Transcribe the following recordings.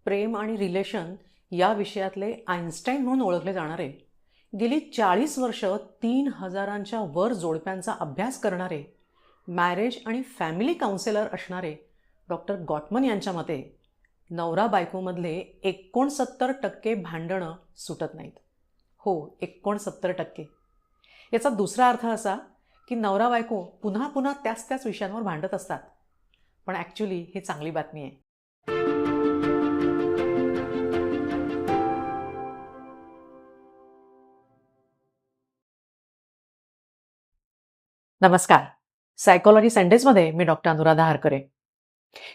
प्रेम आणि रिलेशन या विषयातले आइन्स्टाईन म्हणून ओळखले जाणारे, गेली 40 वर्ष 3000च्या वर जोडप्यांचा अभ्यास करणारे, मॅरेज आणि फॅमिली काउन्सिलर असणारे डॉक्टर गॉटमन यांच्या मते नवरा बायकोमधले 69% भांडणं सुटत नाहीत. हो, 69%. याचा दुसरा अर्थ असा की नवरा बायको पुन्हा पुन्हा त्याच त्याच विषयांवर भांडत असतात. पण ॲक्च्युली ही चांगली बातमी आहे. नमस्कार. सायकोलॉजी संडेजमध्ये मी डॉक्टर अनुराधा हरकरे.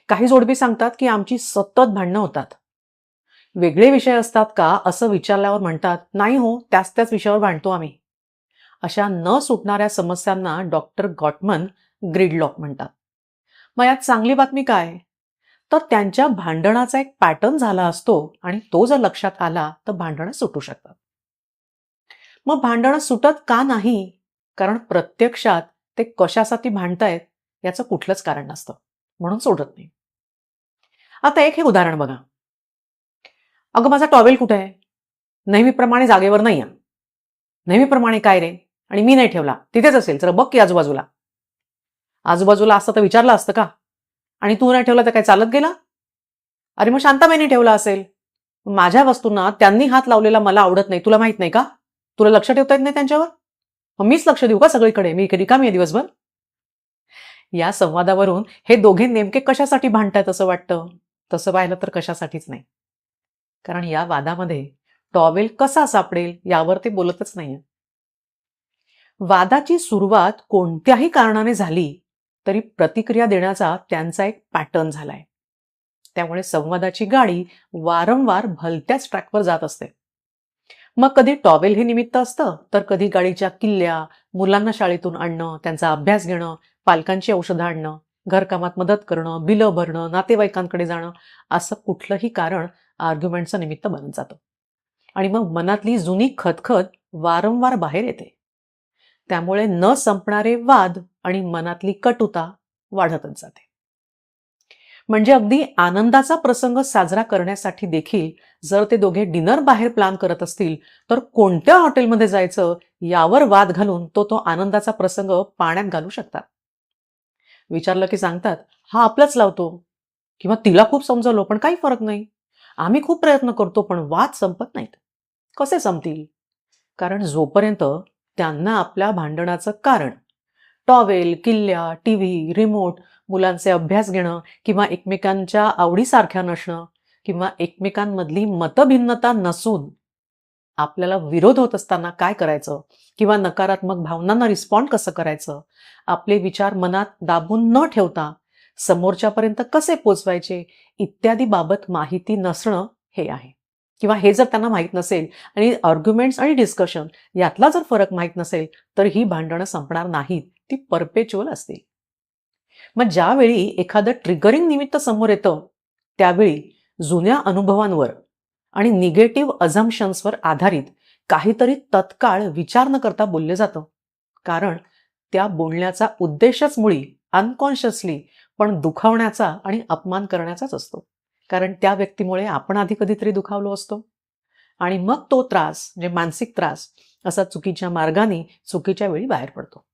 काही जोडपी सांगतात की आमची सतत भांडणं होतात. वेगळे विषय असतात का असं विचारल्यावर म्हणतात, नाही हो, त्याच त्याच विषयावर भांडतो आम्ही. अशा न सुटणाऱ्या समस्यांना डॉक्टर गॉटमन ग्रिडलॉक म्हणतात. मग यात चांगली बातमी काय? तर त्यांच्या भांडणाचा एक पॅटर्न झाला असतो आणि तो जर लक्षात आला तर भांडणं सुटू शकतात. मग भांडणं सुटत का नाही? कारण प्रत्यक्षात ते कशासाठी भांडतायत याचं कुठलंच कारण नसतं, म्हणून सोडत नाही. आता एक हे उदाहरण बघा. अगं, माझा टॉवेल कुठे आहे? नेहमीप्रमाणे जागेवर नाही आहे. नेहमीप्रमाणे काय रे? आणि मी नाही ठेवला, तिथेच असेल, तर बघ की आजूबाजूला. आजूबाजूला असतं तर विचारलं असतं का? आणि तू नाही ठेवला तर काय चालत गेला? अरे मग शांताबाईने ठेवला असेल. माझ्या वस्तूंना त्यांनी हात लावलेला मला आवडत नाही, तुला माहित नाही का? तुला लक्ष ठेवता येत नाही त्यांच्यावर? मग मीच लक्ष देऊ का सगळीकडे? मी रिकामी आहे दिवसभर? या संवादावरून हे दोघे नेमके कशासाठी भांडतायत असं वाटतं? तसं पाहिलं तर कशासाठीच नाही. कारण या वादामध्ये टॉवेल कसा सापडेल यावर ते बोलतच नाहीये. वादाची सुरुवात कोणत्याही कारणाने झाली तरी प्रतिक्रिया देण्याचा त्यांचा एक पॅटर्न झालाय. त्यामुळे संवादाची गाडी वारंवार भलत्याच ट्रॅकवर जात असते. मग कधी टॉवेल हे निमित्त असतं, तर कधी गाडीच्या किल्ल्या, मुलांना शाळेतून आणणं, त्यांचा अभ्यास घेणं, पालकांची औषधं आणणं, घरकामात मदत करणं, बिलं भरणं, नातेवाईकांकडे जाणं, असं कुठलंही कारण आर्ग्युमेंटचं निमित्त बनत जातं. आणि मग मनातली जुनी खतखत वारंवार बाहेर येते. त्यामुळे न संपणारे वाद आणि मनातली कटुता वाढतच जाते. म्हणजे अगदी आनंदाचा प्रसंग साजरा करण्यासाठी देखील जर ते दोघे डिनर बाहेर प्लॅन करत असतील, तर कोणत्या हॉटेलमध्ये जायचं यावर वाद घालून तो आनंदाचा प्रसंग पाण्यात घालू शकतात. विचारलं की सांगतात, हा आपलाच लावतो, किंवा तिला खूप समजवलं पण काही फरक नाही, आम्ही खूप प्रयत्न करतो पण वाद संपत नाहीत. कसे संपतील? कारण जोपर्यंत त्यांना आपल्या भांडणाचं कारण टॉवेल, किल्ल्या, टीव्ही, रिमोट, मुलांचे अभ्यास घेणं, किंवा एकमेकांच्या आवडीसारख्या नसणं, किंवा एकमेकांमधली मतभिन्नता नसून आपल्याला विरोध होत असताना काय करायचं, किंवा नकारात्मक भावनांना रिस्पॉन्ड कसं करायचं, आपले विचार मनात दाबून न ठेवता समोरच्यापर्यंत कसे पोचवायचे इत्यादी बाबत माहिती नसणं हे आहे. किंवा हे जर त्यांना माहीत नसेल आणि आर्ग्युमेंट्स आणि डिस्कशन यातला जर फरक माहीत नसेल, तर ही भांडणं संपणार नाहीत, ती परपेच्युअल असतील. मग ज्यावेळी एखादं ट्रिगरिंग निमित्त समोर येतं, त्यावेळी जुन्या अनुभवांवर आणि निगेटिव्ह अझम्पशन्सवर आधारित काहीतरी तत्काळ विचार न करता बोलले जातं. कारण त्या बोलण्याचा उद्देशच मुळी अनकॉन्शियसली पण दुखावण्याचा आणि अपमान करण्याचाच असतो. कारण त्या व्यक्तीमुळे आपण आधी कधीतरी दुखावलो असतो आणि मग तो त्रास, म्हणजे मानसिक त्रास, असा चुकीच्या मार्गाने चुकीच्या वेळी बाहेर पडतो.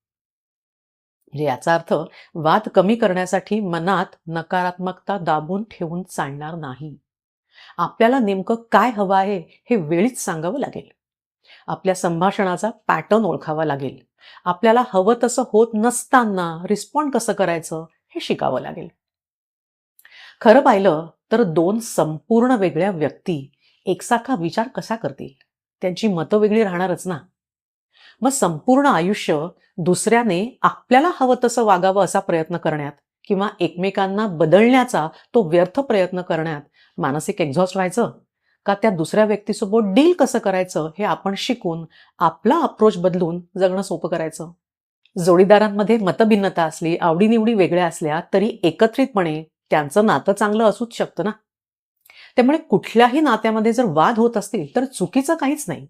म्हणजे याचा अर्थ वाद कमी करण्यासाठी मनात नकारात्मकता दाबून ठेवून चालणार नाही. आपल्याला नेमकं काय हवं आहे हे वेळीच सांगावं लागेल. आपल्या संभाषणाचा पॅटर्न ओळखावा लागेल. आपल्याला हवं तसं होत नसताना रिस्पॉन्ड कसं करायचं हे शिकावं लागेल. खरं पाहिलं तर दोन संपूर्ण वेगळ्या व्यक्ती एकसारखा विचार कसा करतील? त्यांची मतं वेगळी राहणारच ना. मग संपूर्ण आयुष्य दुसऱ्याने आपल्याला हवं तसं वागावं असा प्रयत्न करण्यात, किंवा एकमेकांना बदलण्याचा तो व्यर्थ प्रयत्न करण्यात मानसिक एक्झॉस्ट व्हायचं का? त्या दुसऱ्या व्यक्तीसोबत डील कसं करायचं हे आपण शिकून आपला अप्रोच बदलून जगणं सोपं करायचं. जोडीदारांमध्ये मतभिन्नता असली, आवडीनिवडी वेगळ्या असल्या तरी एकत्रितपणे त्यांचं नातं चांगलं असूच शकतं ना. त्यामुळे कुठल्याही नात्यामध्ये जर वाद होत असतील तर चुकीचं काहीच नाही.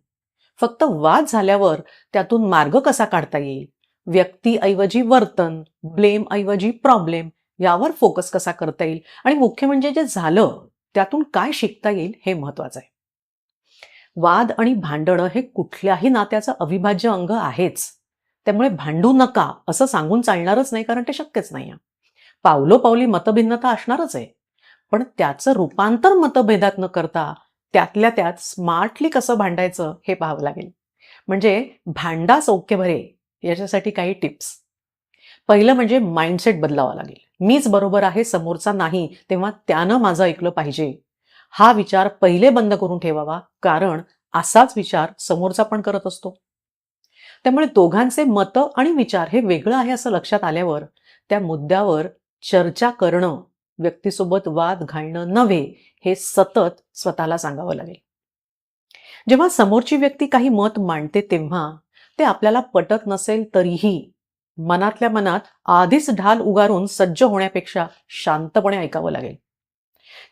फक्त वाद झाल्यावर त्यातून मार्ग कसा काढता येईल, व्यक्तीऐवजी वर्तन, ब्लेम ऐवजी प्रॉब्लेम यावर फोकस कसा करता येईल, आणि मुख्य म्हणजे जे झालं त्यातून काय शिकता येईल हे महत्वाचं आहे. वाद आणि भांडणं हे कुठल्याही नात्याचं अविभाज्य अंग आहेच. त्यामुळे भांडू नका असं सांगून चालणारच नाही, कारण ते शक्यच नाही. पावलोपावली मतभिन्नता असणारच आहे. पण त्याचं रूपांतर मतभेदात न करता त्यातल्या त्यात स्मार्टली कसं भांडायचं हे पाहावं लागेल. म्हणजे भांडा सौख्य भरे याच्यासाठी काही टिप्स. पहिलं म्हणजे माइंडसेट बदलावा लागेल. मीच बरोबर आहे, समोरचा नाही, तेव्हा त्यानं माझं ऐकलं पाहिजे. हा विचार पहिले बंद करून ठेवावा, कारण असाच विचार समोरचा पण करत असतो. त्यामुळे दोघांचे मतं आणि विचार हे वेगळं आहे असं लक्षात आल्यावर त्या मुद्द्यावर चर्चा करणं, व्यक्तीसोबत वाद घालणं नव्हे, हे सतत स्वतःला सांगावं लागेल. जेव्हा समोरची व्यक्ती काही मत मांडते तेव्हा ते आपल्याला पटत नसेल तरीही मनातल्या मनात आधीच ढाल उगारून सज्ज होण्यापेक्षा शांतपणे ऐकावं लागेल.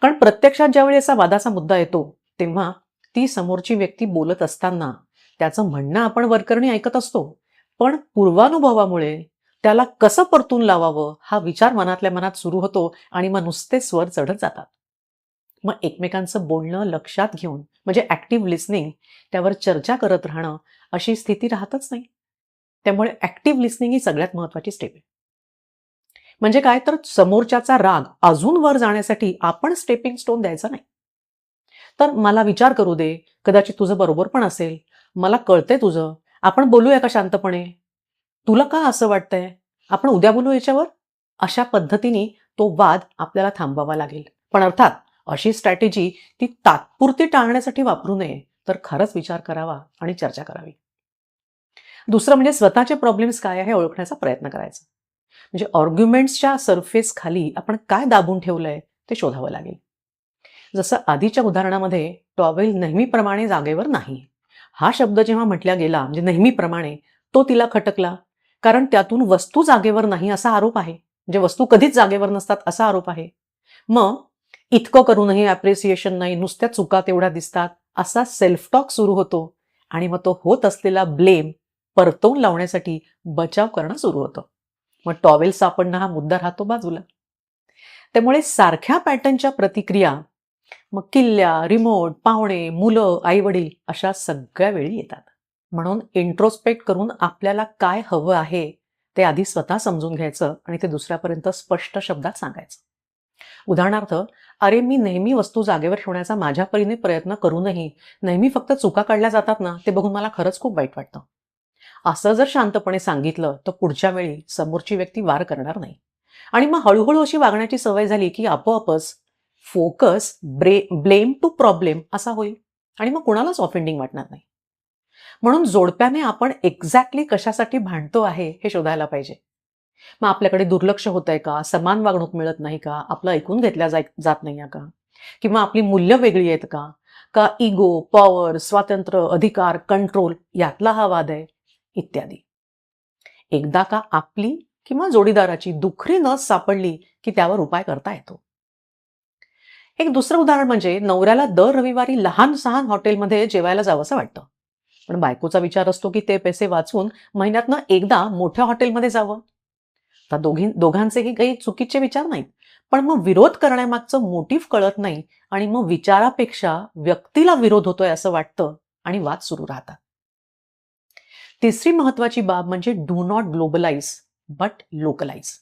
कारण प्रत्यक्षात ज्यावेळी असा वादाचा मुद्दा येतो तेव्हा ती समोरची व्यक्ती बोलत असताना त्याचं म्हणणं आपण वरकरणी ऐकत असतो, पण पूर्वानुभवामुळे त्याला कसं परतून लावावं हा विचार मनातल्या मनात सुरू होतो आणि मग नुसते स्वर चढत जातात. मग एकमेकांचं बोलणं लक्षात घेऊन, म्हणजे ऍक्टिव्ह लिसनिंग, त्यावर चर्चा करत राहणं अशी स्थिती राहतच नाही. त्यामुळे ऍक्टिव्ह लिसनिंग ही सगळ्यात महत्वाची स्टेप आहे. म्हणजे काय, तर समोरच्याचा राग अजून वर जाण्यासाठी आपण स्टेपिंग स्टोन द्यायचा नाही. तर मला विचार करू दे, कदाचित तुझं बरोबर पण असेल, मला कळतंय तुझं, आपण बोलूया का शांतपणे, तुला का असं वाटतंय, आपण उद्या बोलू याच्यावर. अशा पद्धतीने तो वाद आपल्याला थांबवावा लागेल. पण अर्थात अशी स्ट्रॅटेजी ती तात्पुरती टाळण्यासाठी वापरू नये, तर खरंच विचार करावा आणि चर्चा करावी. दुसरं म्हणजे स्वतःचे प्रॉब्लेम्स काय आहे हे ओळखण्याचा प्रयत्न करायचा. म्हणजे आर्ग्युमेंट्सच्या सरफेस खाली आपण काय दाबून ठेवलंय ते शोधावं लागेल. जसं आधीच्या उदाहरणामध्ये टॉवेल नेहमीप्रमाणे जागेवर नाही, हा शब्द जेव्हा म्हटला गेला म्हणजे नेहमीप्रमाणे, तो तिला खटकला. कारण त्यातून वस्तू जागेवर नाही असा आरोप आहे, म्हणजे वस्तू कधीच जागेवर नसतात असा आरोप आहे. मग इतकं करूनही अप्रिसिएशन नाही, नुसत्या चुका तेवढ्या दिसतात, असा सेल्फ टॉक सुरू होतो. आणि मग तो होत असलेला ब्लेम परतवून लावण्यासाठी बचाव करणं सुरू होतं. मग टॉवेल सापडणं हा मुद्दा राहतो बाजूला. त्यामुळे सारख्या पॅटर्नच्या प्रतिक्रिया मग किल्ल्या, रिमोट, पाहुणे, मुलं, आईवडील अशा सगळ्या वेळी येतात. म्हणून इंट्रोस्पेक्ट करून आपल्याला काय हवं आहे ते आधी स्वतः समजून घ्यायचं आणि ते दुसऱ्यापर्यंत स्पष्ट शब्दात सांगायचं. उदाहरणार्थ, अरे मी नेहमी वस्तू जागेवर ठेवण्याचा माझ्या परीने प्रयत्न करूनही नेहमी फक्त चुका काढल्या जातात ना, ते बघून मला खरंच खूप वाईट वाटतं. असं जर शांतपणे सांगितलं तर पुढच्या वेळी समोरची व्यक्ती वार करणार नाही. आणि मग हळूहळू अशी वागण्याची सवय झाली की आपोआपच फोकस ब्लेम टू प्रॉब्लेम असा होईल आणि मग कुणालाच ऑफेंडिंग वाटणार नाही. म्हणून जोडप्याने आपण एक्झॅक्टली कशासाठी भांडतो आहे हे शोधायला पाहिजे. मग आपल्याकडे दुर्लक्ष होतंय का, समान वागणूक मिळत नाही का, आपलं ऐकून घेतल्या जात नाही का, किंवा आपली मूल्य वेगळी आहेत का, का इगो, पॉवर, स्वातंत्र्य, अधिकार, कंट्रोल यातला हा वाद आहे, इत्यादी. एकदा का आपली किंवा जोडीदाराची दुखरी नस सापडली की त्यावर उपाय करता येतो. एक दुसरं उदाहरण म्हणजे नवऱ्याला दर रविवारी लहान सहान हॉटेलमध्ये जेवायला जावंसं वाटतं. पण बायकोचा विचार असतो की ते पैसे वाचवून महिन्यातनं एकदा मोठ्या हॉटेलमध्ये जावं. आता दोघांचेही काही चुकीचे विचार नाहीत, पण मग विरोध करण्यामागचं मोटिव्ह कळत नाही आणि मग विचारापेक्षा व्यक्तीला विरोध होतोय असं वाटतं आणि वाद सुरू राहतात. तिसरी महत्वाची बाब म्हणजे do not globalise but localise.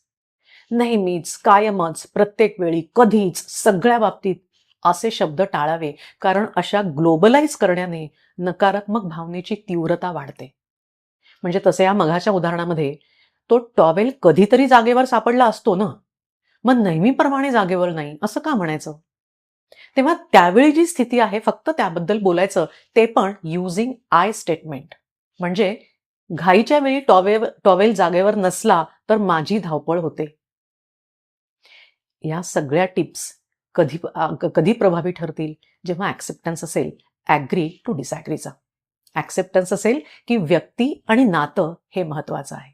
नेहमीच, कायमच, प्रत्येक वेळी, कधीच, सगळ्या बाबतीत असे शब्द टाळावे, कारण अशा ग्लोबलाइज करण्याने नकारात्मक भावनेची तीव्रता वाढते. म्हणजे तसे या मघाच्या उदाहरणामध्ये तो टॉवेल कधीतरी जागेवर सापडला असतो ना, मग नेहमीप्रमाणे जागेवर नाही असं का म्हणायचं. तेव्हा त्यावेळी जी स्थिती आहे फक्त त्याबद्दल बोलायचं, ते पण युजिंग आय स्टेटमेंट. म्हणजे घाईच्या वेळी टॉवेल जागेवर नसला तर माझी धावपळ होते. या सगळ्या टिप्स कधी प्रभावी ठरतील, जेव्हा ऍक्सेप्टन्स असेल, ऍग्री टू डिसॅग्रीचा. ऍक्सेप्टन्स असेल की व्यक्ती आणि नातं हे महत्वाचं आहे.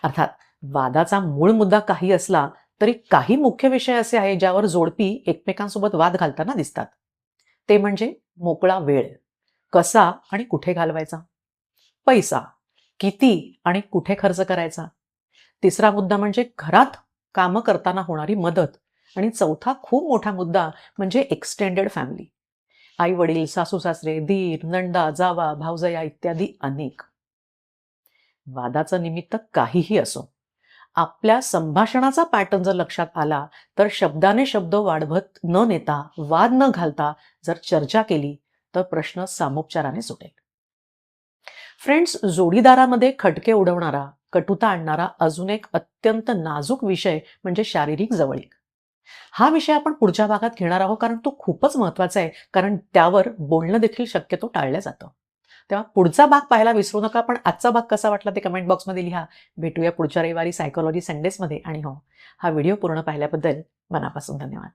अर्थात वादाचा मूळ मुद्दा काही असला तरी काही मुख्य विषय असे आहेत ज्यावर जोडपी एकमेकांसोबत वाद घालताना दिसतात. ते म्हणजे मोकळा वेळ कसा आणि कुठे घालवायचा, पैसा किती आणि कुठे खर्च करायचा. तिसरा मुद्दा म्हणजे घरात कामं करताना होणारी मदत आणि चौथा खूप मोठा मुद्दा म्हणजे एक्सटेंडेड फॅमिली. आई वडील, सासू सासरे, दीर, नंदा, जावा, भावजया इत्यादी अनेक. वादाचं निमित्त काहीही असो, आपल्या संभाषणाचा पॅटर्न जर लक्षात आला, तर शब्दाने शब्द वाढवत न नेता, वाद न घालता जर चर्चा केली, तर प्रश्न सामोपचाराने सुटेल. फ्रेंड्स, जोडीदारामध्ये खटके उडवणारा, कटुता आणणारा अजून एक अत्यंत नाजूक विषय म्हणजे शारीरिक जवळीक. हा विषय आपण पुढच्या भागात घेणार आहोत, कारण तो खूपच महत्वाचा आहे, कारण त्यावर बोलणं देखील शक्यतो टाळलं जातं. तेव्हा पुढचा भाग पाहायला विसरू नका. पण आजचा भाग कसा वाटला ते कमेंट बॉक्समध्ये लिहा. भेटूया पुढच्या रविवारी सायकोलॉजी संडेजमध्ये. आणि हो, हा व्हिडिओ पूर्ण पाहिल्याबद्दल मनापासून धन्यवाद.